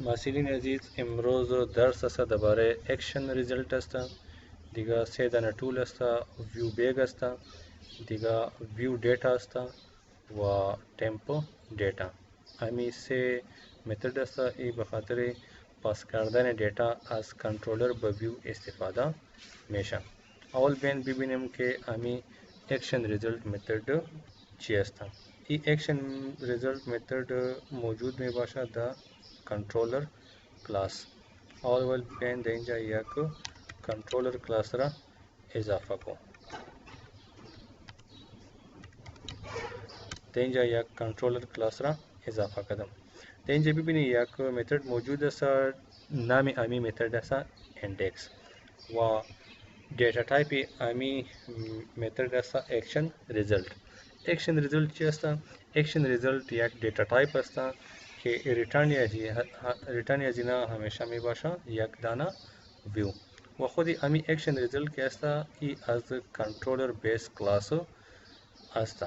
ماسیلین عزیز امروز درس است درباره اکشن ریزल्ट است دیگه سه دانه طول است ویو بیگ است دیگه ویو دیتا است و تمپو دیتا امی سه متد است ای به خاطر پاس کردن دیتا از کنترلر به ویو استفاده میشه اول ببینیم که امی اکشن ریزल्ट متد چی است این اکشن ریزल्ट متد موجود می باشد در controller class اول بیاین در اینجا یک controller class را اضافه کو در اینجا یک controller class را اضافه کردم در اینجا ببینید یک متد موجود است نام امی متد است index و دیتا تایپ امی متد است action result action result چی است action result یک دیتا تایپ است که ریترن هزینه همیشه می باشه یک دانه ویو و خودی امی اکشن ریزल्ट که است ای از کنترلر بیس کلاس است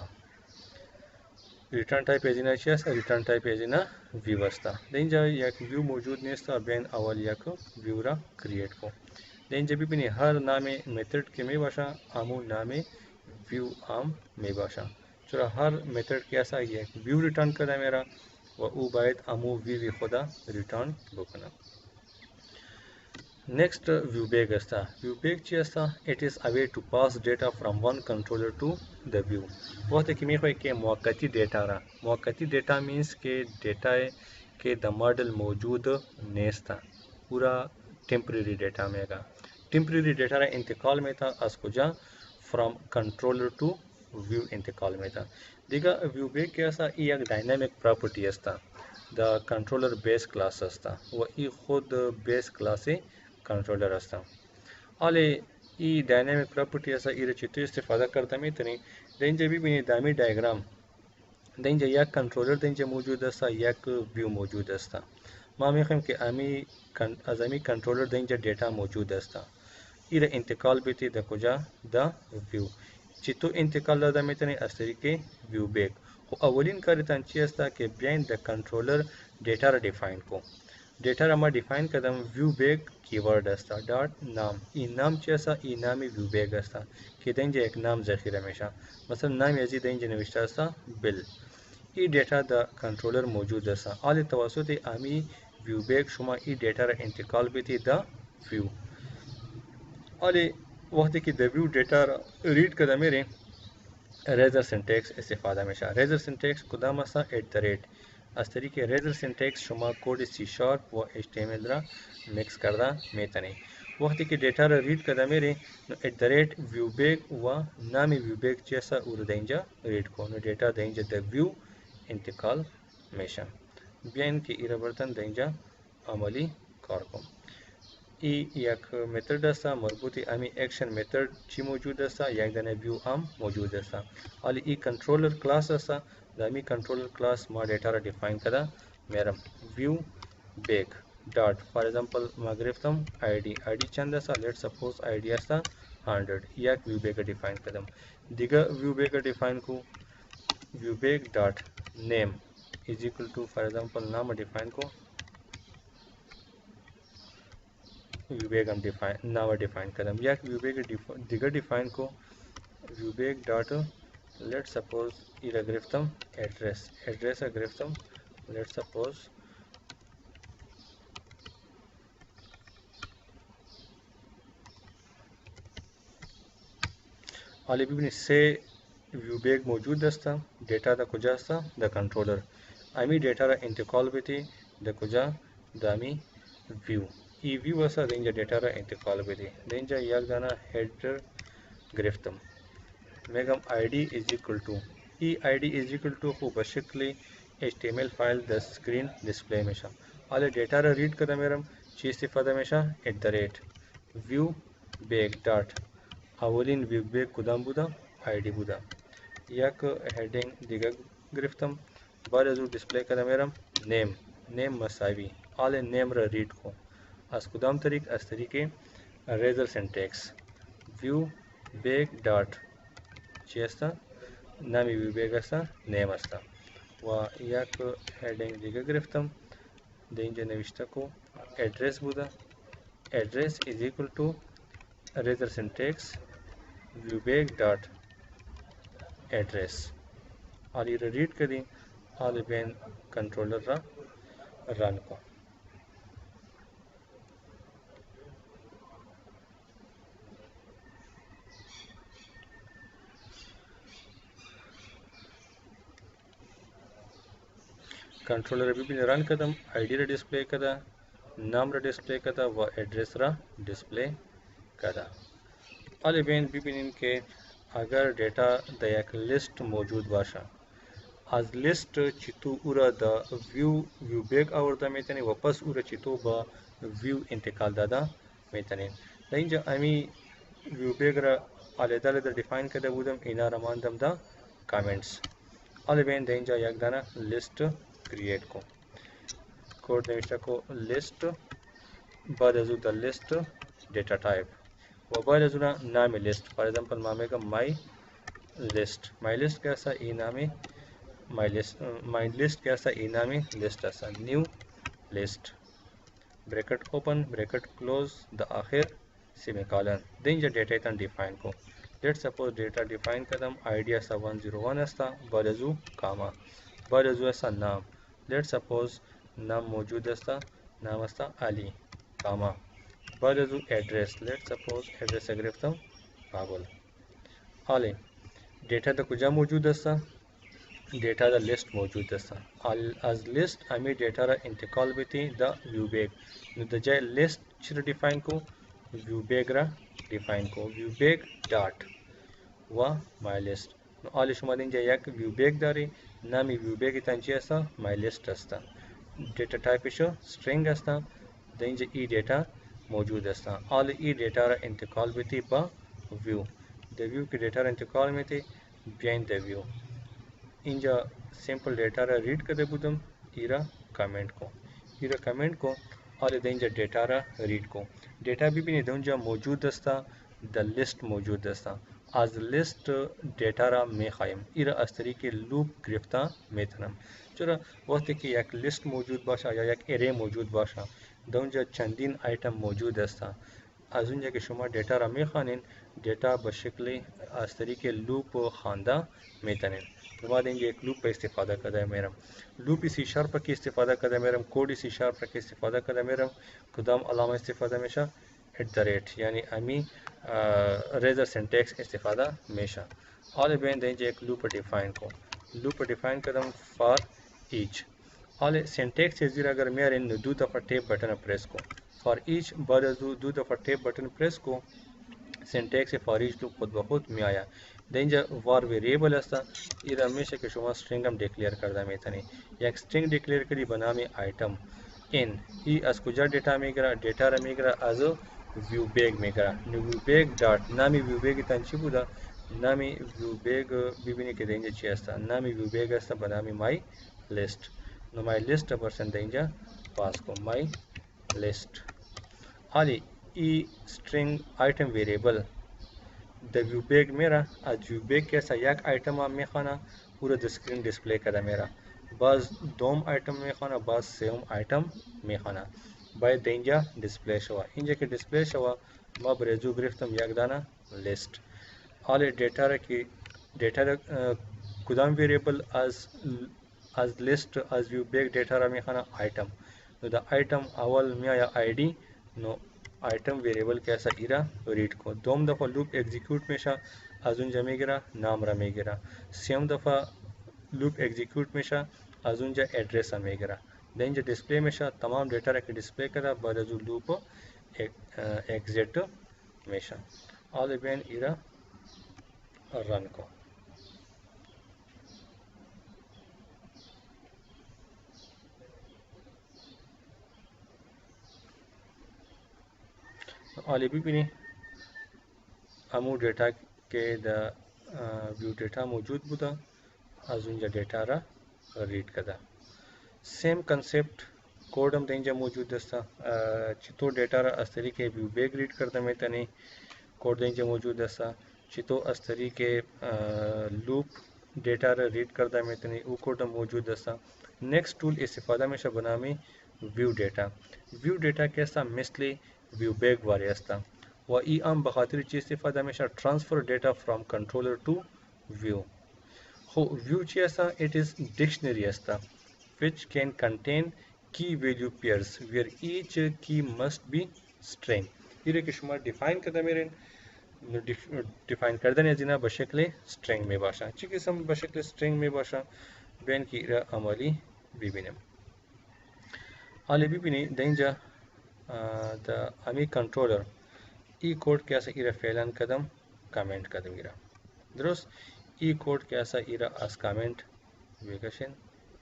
ریترن تایپ هزینه چی است ریترن تایپ هزینه ویو است در اینجا یک ویو موجود نیست بین اول یک ویو را کرییت کو در اینجا ببینید هر نام متد که می باشه همون نام ویو هم می باشه چرا هر متد که است یک ویو ریترن کرده میره و او باید امو وی خدا ریترن بکنه next view bag است view bag چی است it is a way to pass data from one controller to the view وقتی که میخوای که موقتی دیتا را موقتی دیتا means که دیتا که د ماڈل موجود نیست پورا टेम्परेरी डेटा میگه टेम्परेरी डेटा را انتقال میتا از کجا from controller to view انتقال میتا دیگه view bag که است ای یک داینامیک پراپرتی است د کنترلر بیس کلاس است و ای خود بیس کلاس کنترلر است حالا ای داینامیک پراپرتی است ای را چطور استفاده کرده میتونی در اینجا ببینید دامی دیاگرام در اینجا یک کنترلر در اینجا موجود است یک ویو موجود است ما میخوایم که از امی کنترلر در اینجا دیتا موجود است ای را انتقال بیتی در کجا در ویو چطور انتقال داده میتونی از طریق ویو بیگ خب اولین کارتان چی است که بیاین در کنترلر دیتا را دیفاین کو دیتا را ما دیفاین کردم ویو بیگ کیورد است دات نام این نام چی است این نام ویو بیگ است که در اینجا یک نام ذخیره میشه مثلا نام ازی در اینجا نوشته است بیل این دیتا در کنترلر موجود است حال توسط امی ویو بیگ شما این دیتا را انتقال بیتی در ویو حال وقتی که در ویو دیتا را ریڈ کرده میری रेजर सिंटैक्स استفاده میشه रेजर सिंटैक्स کدام است از طریق रेजर सिंटैक्स شما کد سی شارپ و HTML را میکس کرده میتونی وقتی که دیتا را ریڈ کرده میری ویو بیگ و نام ویو بیگ چی است او را اینجا ریڈ کو دیتا در اینجا در ویو انتقال میشه بیاین که ای را برتن در اینجا عملی کار کنم ای یک متد است مربوط امی اکشن متد چی موجود است یک دانه ویو هم موجود است حالا ای کنترلر کلاس است در امی کنترلر کلاس ما دیتا را دیفاین کرده میرم ویو بیگ دات فار ایگزامپل ما گرفتم آیدی چند است لیت سپوز آیدی است 100 یک ویو بیگ دیفاین کردم دیگه ویو بیگ دیفاین کو view bag dot name is equal to for example نام دیفاین کو view bag हम नाव डिफाइन कदम या view bag दिगर डिफाइन को view bag dot let's suppose इरा गिरफ्तम एड्रेस गिरफ्तम let's suppose हाली भी से view bag मौजूद است डेटा दा कुजा است द कंट्रोलर आमी डेटा रा इंतकाल बेती द कुजा दामी view ای ویو است در اینجا دیتا را انتقال بدی در اینجا یک دانه هیدر گرفتم میگم id is equal to E id is equal to خو به شکل HTML فایل در سکرین دیسپلی میشه حالا دیتا را ریڈ کرده میرم چی استفاده میشه view bag dot اولین view bag کدام بوده id بوده یک هیدینگ دیگه گرفتم بعد از اون دیسپلی کرده میرم نیم مساوی حالا نیم را ریڈ کو از کدام طریق از طریق Razor syntax view bag dot چی است نامی view bag است نیم است و یک هیدینگ دیگه گرفتم اینجا نوشته کو ادرس بوده address is equal to razor syntax viewbag dot address और ये रीड करी और बेन कंट्रोलर रा रन को कंट्रोलर अभी भी रन कदम आईडी रा डिस्प्ले कदा नाम रा डिस्प्ले कदा व एड्रेस रा डिस्प्ले कदा और बेन भी इनके अगर डेटा द एक लिस्ट मौजूद बाशा आज लिस्ट चितू उरा द व्यू बैग आवरदा मेतने वापस उरा चितू बा व्यू इंतकाल दादा मेतने दइंजा अमी व्यू बैग रा अलग-अलग डिफाइन कदा बुदम इना रमांदम दा कमेंट्स अले बेन दइंजा एक दाना लिस्ट क्रिएट को कोड नविष्टा को लिस्ट बाद अजू द लिस्ट डेटा टाइप व बाद अजू ना नाम लिस्ट फॉर एग्जांपल मामे का माई लिस्ट कैसा ई नामे my list कैसा इनामी लिस्ट ऐसा new list bracket open bracket close the आखिर सेमीकोलन देन जो डेटा इतना डिफाइन को लेट सपोज डेटा डिफाइन कदम आईडी ऐसा 101 ऐसा बरजू कामा बरजू ऐसा नाम लेट सपोज नाम मौजूद ऐसा नाम ऐसा अली कामा बरजू एड्रेस लेट सपोज एड्रेस गिरफ्तम काबुल आले डेटा तो कुछ मौजूद ऐसा डेटा द लिस्ट मौजूद है आज लिस्ट हमें डेटा रा इंतकाल भी द व्यू बैग द जय लिस्ट चिर डिफाइन को व्यू बैग रा डिफाइन को व्यू बैग डॉट व माय लिस्ट ऑल शुमा दिन जय एक व्यू बैग दारी नामी व्यू बैग इतंची असा माय लिस्ट असता डेटा टाइप शो स्ट्रिंग असता दिन जय ई डेटा मौजूद असता ऑल ई डेटा रा इंतकाल भी ब व्यू द व्यू के डेटा रा इंतकाल में थी बिहाइंड द व्यू इंजा सिंपल डेटा रा रीड करे बुदम इरा कमेंट को और इंजा डेटा रा रीड को डेटा भी नहीं दूंजा मौजूद दस्ता द लिस्ट मौजूद दस्ता आज लिस्ट डेटा रा में खायम इरा अस्तरी के लूप गिरफ्ता में तनम चलो वक्त की एक लिस्ट मौजूद बाशा या एक एरे मौजूद बाशा दूंजा चंदीन आइटम मौजूद दस्ता अजुंजा के शुमा डेटा रा में खानिन डेटा बशक्ल अस्तरी के लूप खानदा में तनिन बाद एक लूप का इस्तेफादा करता है मेरा लूप इसी शार्प की इस्तेफादा करता है मेरा कोड इसी शार्प का इस्तेफादा करता है मेरा खुदाम अलामा इस्तेफादा हमेशा @ यानी अमी रेजर सिंटैक्स इस्तेफादा हमेशा और बेन देंगे एक loop define Kardam for each और सिंटैक्स इज़ अगर मेरे इन दो दफ़ा टैब बटन प्रेस को फॉर ईच बाद दो दफ़ा टैब बटन प्रेस को सिंटैक्स फॉर ईच लूप खुद ब खुद में आया देंजा वार वेरिएबल असता ये हमेशा के शुमा स्ट्रिंग हम डिक्लेयर करदा में तने एक स्ट्रिंग डिक्लेयर करी बना में आइटम इन ई अस कुजा डेटा में करा डेटा रा में करा एज व्यू बैग में करा व्यू बैग डॉट नामी व्यू बैग तंची बुदा नामी व्यू बैग बिबिनी के देंजा ची असता नामी व्यू बैग असता बना में my list no my list percent देंजा पास को माई लिस्ट आली ई string item variable the view bag मेरा आज व्यू बैग कैसा एक आइटम में खाना पूरा द स्क्रीन डिस्प्ले करा मेरा बस दोम आइटम में खाना बस सेम आइटम में खाना बाय देंजा डिस्प्ले शवा इंजा के डिस्प्ले शवा मब रेजू गिरफ्तम एक दाना लिस्ट ऑल डेटा की डेटा कुदाम वेरिएबल आज लिस्ट आज व्यू बैग डेटा में खाना आइटम द आइटम अवल में या आईडी नो आइटम वेरिएबल कैसा इरा रीड को दोम दफ़ा लूप एग्जीक्यूट में शा अजुन जमे गिरा नाम रमे गिरा सेम दफ़ा लूप एग्जीक्यूट में शा अजुन जा एड्रेस हमें गिरा देन जो डिस्प्ले में शा तमाम डेटा रख डिस्प्ले करा बाद अजू लूप एग्जिट में शा ऑल बेन इरा रन को ऑल भी नहीं हमू डेटा के द व्यू डेटा मौजूद बुदा अजुंजा डेटा रा रीड कदा सेम कंसेप्ट कोड हम देंजा मौजूद दस्ता चितो डेटा रा अस्तरी के व्यू बैग रीड करता में तने कोड देंजा मौजूद दस्ता चितो अस्तरी के लूप डेटा रा रीड करता में तने वो कोड मौजूद दस्ता नेक्स्ट टूल इस्तेफादा में बना में व्यू डेटा केसा मिसली व्यू बैग वारे असता व ई आम बखातिर ची इस्तिफादा हमेशा transfer data from controller to view हो व्यू ची असा इट इज डिक्शनरी असता which can contain key value pairs where each key must be string ये कि शुमा डिफाइन करदा मेरे डिफाइन करदा ने जिना बशक्ल स्ट्रिंग में बाशा चिकी सम बशक्ल स्ट्रिंग में बाशा बेन की इरा अमली बिबिनम आले बिबिनी देंजा द अमी कंट्रोलर ई कोड कैसा इरा फैलन कदम कमेंट कदम इरा दुरुस्त ई कोड कैसा इरा as comment वेकेशन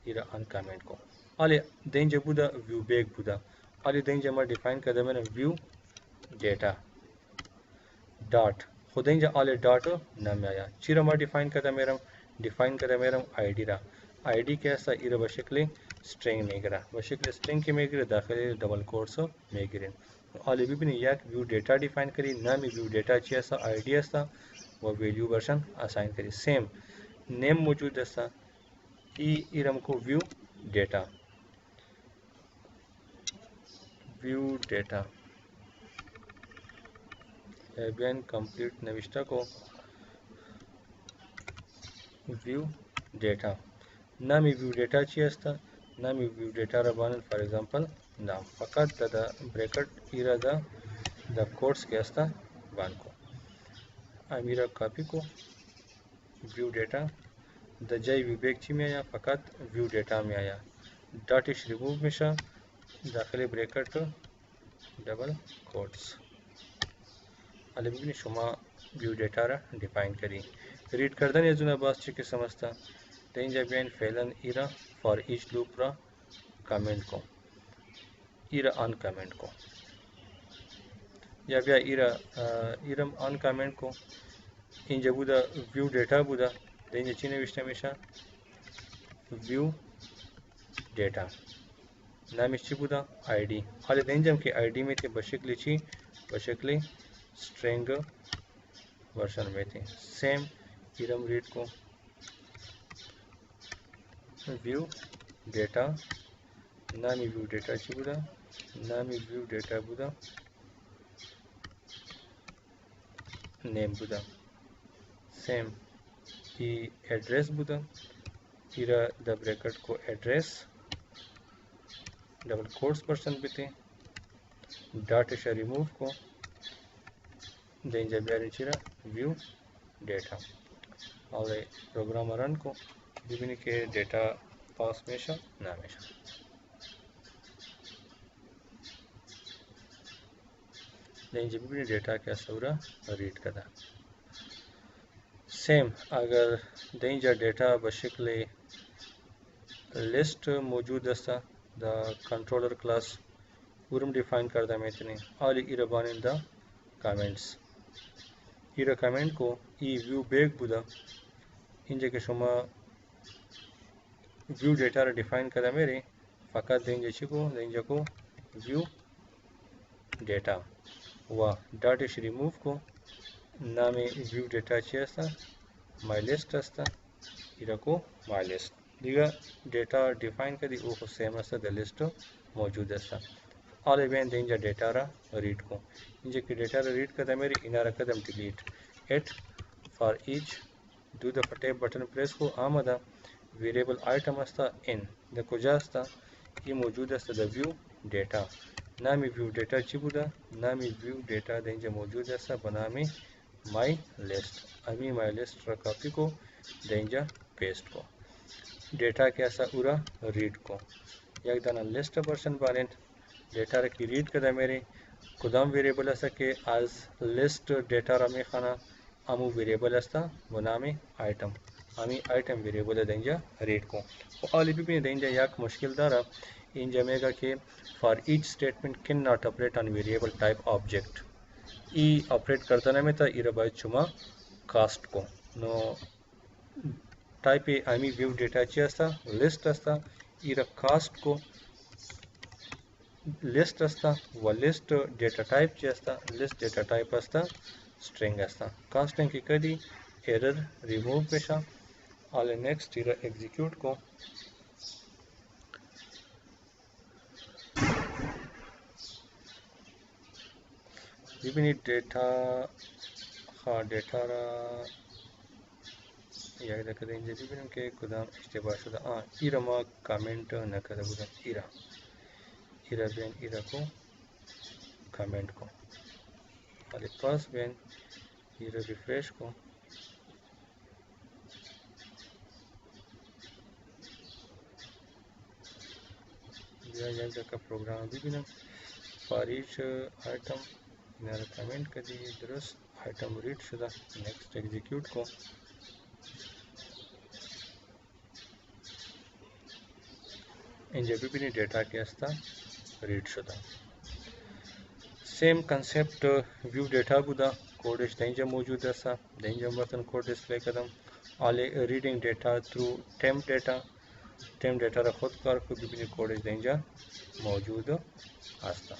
इरा अन कमेंट को आले देंजा बुदा व्यू बैग बुदा आले देंजा मा डिफाइन कदम है व्यू डेटा डॉट खुदेंजा आले डॉट नाम आया चिरा मा डिफाइन कदम मेरम आईडी रा आईडी कैसा इरा बशक्ल स्ट्रिंग मेगरा बशक्ल स्ट्रिंग के मेगरे दाखिल डबल कोट्स मेगरे आले बिबिन याक व्यू डेटा डिफाइन करी नाम व्यू डेटा ची ऐसा आईडी ऐसा व वैल्यू वर्जन असाइन करी सेम नेम मौजूद ऐसा ई इरम को व्यू डेटा बेन कंप्लीट नविष्टा को व्यू डेटा नामी व्यू डेटा ची असता नामी व्यू डेटा रबान फॉर एग्जांपल नाम फकत द ब्रैकेट इरा द कोड्स के असता बान को अमीरा कॉपी को व्यू डेटा द जय व्यू बैग ची में आया फकत व्यू डेटा में आया डॉट इश रिमूव में शा दाखिल ब्रैकेट डबल कोट्स अलग शुमा व्यू डेटा रा डिफाइन करी रीड करदन यजुना बास चिके समझता देंजा बेन फैलन इरा फॉर ईच लूप रा कमेंट को इरा अन कमेंट को या बिया इरम अन कमेंट को इन जबुदा व्यू डेटा बुदा देंजा चिने विष्टा मिशा व्यू डेटा नाम इच्छी बुदा आईडी हाले देंजम के आईडी में थे बशक्ली स्ट्रिंग वर्जन में थे सेम इरम रीड को व्यू डेटा नामी व्यू डेटा ची बुदा नामी व्यू डेटा बुदा नेम बुदा सेम ई एड्रेस बुदा इरा द ब्रैकेट को एड्रेस डबल कोट्स पर्सन भी थे डॉट इशा रिमूव को देंजा ब्यारी चिरा व्यू डेटा और प्रोग्राम रन को विभिन्न के डेटा पास में शा ना में शा देंजा विभिन्न डेटा क्या सौरा रीड कदा सेम अगर देंजा डेटा बशक्ल लिस्ट मौजूद अस्ता द कंट्रोलर क्लास उरम डिफाइन करदा में इतने और इरबान इन द कमेंट्स इरा कमेंट को ई व्यू बैग बुदा इन जगह शुमा व्यू डेटा डिफाइन करदा मेरे फकत देंजा को व्यू डेटा व डॉट इश रिमूव को नामे व्यू डेटा चेस्ता माय लिस्ट अस्ता इरा को माय लिस्ट दिगा डेटा डिफाइन करी वो सेम अस्ता द लिस्ट मौजूद अस्ता ऑल इवेंट देंजा डेटा रा रीड को इंजे की डेटा रा रीड कदम मेरी इनारा कदम delete at for each do the tab button press को आमदा वेरिएबल आइटम अस्ता इन द कुजा अस्ता ये मौजूद अस्ता द व्यू डेटा नामी व्यू डेटा चिबुदा नामी व्यू डेटा देंजा मौजूद अस्ता बनामी माई लिस्ट अमी माई लिस्ट रा कॉपी को देंजा पेस्ट को डेटा कैसा उरा रीड को एक दाना लिस्ट पर्सन बारें डेटा रखी रीड कदा मेरे कुदाम वेरिएबल अस्ता के आज लिस्ट डेटा रमे खाना अमु वेरिएबल अस्ता बनामी आइटम अमी आइटम वेरिएबल देंजा रीड को ऑल भी देंजा याक मुश्किल दारा इन जमेगा के for each statement can not operate on variable type object E operate करता ना में था इरबाई चुमा कास्ट को नो टाइप ए आमी व्यू डेटा ची अस्ता लिस्ट अस्ता इरा कास्ट को लिस्ट अस्ता व लिस्ट डेटा टाइप ची अस्ता लिस्ट डेटा टाइप अस्ता स्ट्रिंग अस्ता कास्टिंग की कदी एरर रिमूव पेशा ऑल नेक्स्ट इरा एग्जीक्यूट को ببینید دیتا را یک دقیقه اینجا ببینیم که کدام اشتباه شده. ایرا ما کامنت نکرده بودم. ایرا بین ایرا کو کامنت کو، حالی پاس بین ایرا ریفریش کو. بیا یک دقیقه پروگرام ببینم. فاریچ آیتم اینا را کامنت کردی، درست آیتم ریڈ شده. نیکست اگزیکیوت کو. اینجا ببینید دیتا که هسته ریড شده. سیم کنسپت ویو دیتا بوده، کودش در اینجا موجود است. در اینجا مثلا کد دیسپلی کردم. آلی ریدینگ دیتا ترو تمپ دیتا را خود کار کو. ببینید کودش در اینجا موجود است.